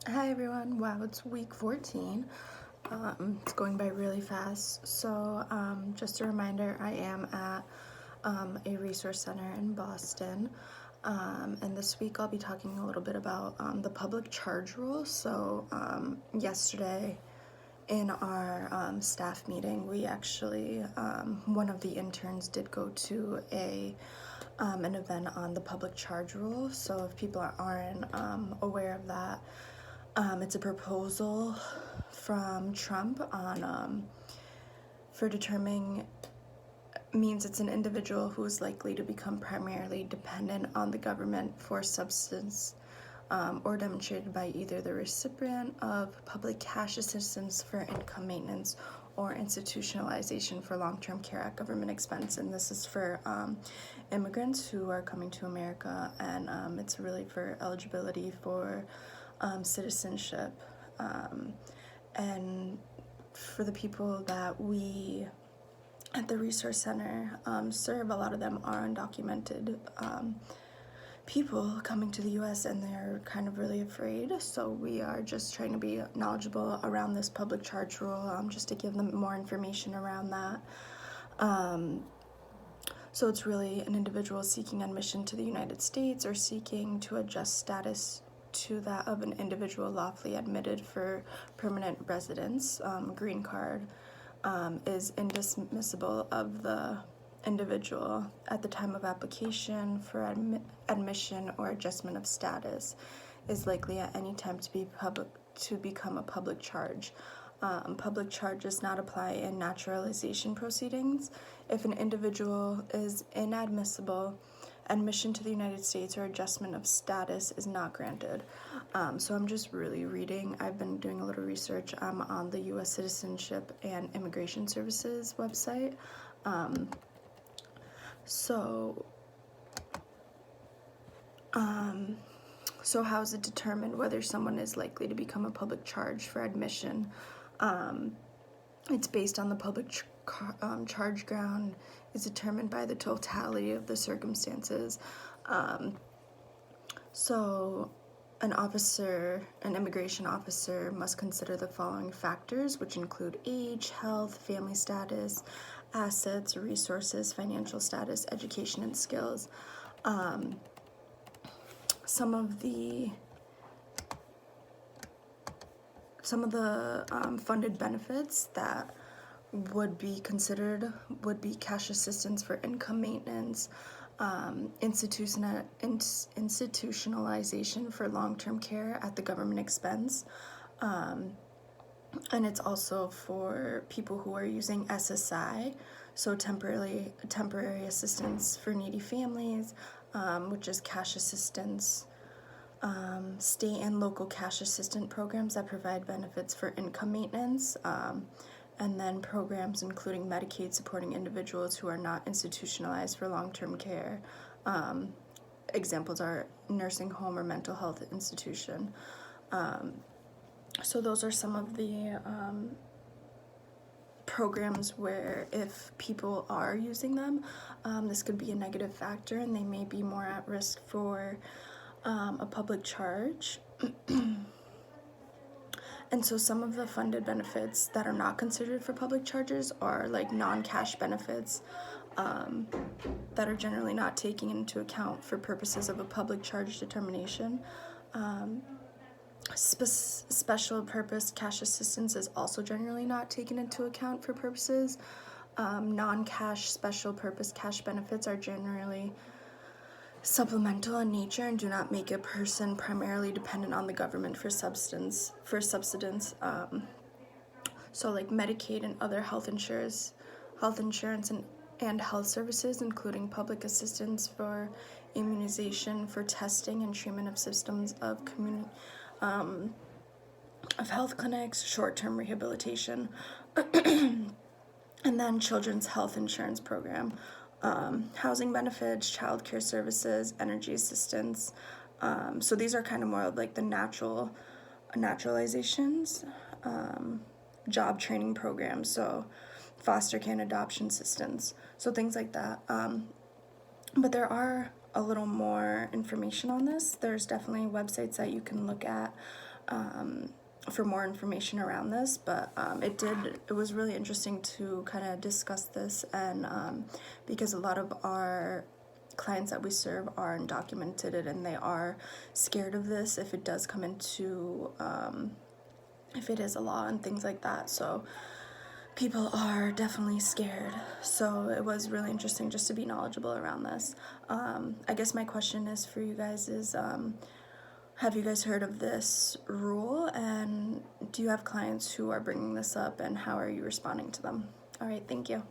Hi everyone. Wow, it's week 14. It's going by really fast. So, just a reminder, I am at a resource center in Boston. And this week I'll be talking a little bit about the public charge rule. So, yesterday in our staff meeting, we actually, one of the interns did go to an event on the public charge rule. So, if people aren't aware of that, it's a proposal from Trump on for determining means it's an individual who is likely to become primarily dependent on the government for substance or demonstrated by either the recipient of public cash assistance for income maintenance or institutionalization for long-term care at government expense. And this is for immigrants who are coming to America, and it's really for eligibility for citizenship. And for the people that we at the resource center serve, a lot of them are undocumented people coming to the US, and they're kind of really afraid. So we are just trying to be knowledgeable around this public charge rule, just to give them more information around that. So it's really an individual seeking admission to the United States or seeking to adjust status to that of an individual lawfully admitted for permanent residence. Green card is indismissible of the individual at the time of application for admission or adjustment of status, is likely at any time to become a public charge. Public charge does not apply in naturalization proceedings. If an individual is inadmissible, admission to the United States or adjustment of status is not granted. So I'm just really reading. I've been doing a little research on the U.S. Citizenship and Immigration Services website. So how is it determined whether someone is likely to become a public charge for admission? It's based on the public charge ground is determined by the totality of the circumstances. So an immigration officer must consider the following factors, which include age, health, family status, assets, resources, financial status, education, and skills. Some of the funded benefits that would be considered would be cash assistance for income maintenance, institutionalization for long-term care at the government expense, and it's also for people who are using SSI, so temporary assistance for needy families, which is cash assistance. State and local cash assistance programs that provide benefits for income maintenance, and then programs including Medicaid supporting individuals who are not institutionalized for long-term care. Examples are nursing home or mental health institution. So those are some of the programs where if people are using them, this could be a negative factor and they may be more at risk for a public charge. And so some of the funded benefits that are not considered for public charges are like non-cash benefits that are generally not taken into account for purposes of a public charge determination. Special purpose cash assistance is also generally not taken into account for purposes. Non-cash special purpose cash benefits are generally supplemental in nature and do not make a person primarily dependent on the government for subsistence. So like Medicaid and other health insurance and health services, including public assistance for immunization, for testing and treatment of symptoms of health clinics, short-term rehabilitation, and then children's health insurance program, housing benefits, child care services, energy assistance. So these are kind of more of like the naturalizations, job training programs, so foster care and adoption assistance, so things like that. But there are a little more information on this. There's definitely websites that you can look at for more information around this, but it was really interesting to kind of discuss this, and because a lot of our clients that we serve are undocumented, and they are scared of this if it does come into if it is a law and things like that. So people are definitely scared. So it was really interesting just to be knowledgeable around this. I guess my question is for you guys is, have you guys heard of this rule, and do you have clients who are bringing this up, and how are you responding to them? All right, thank you.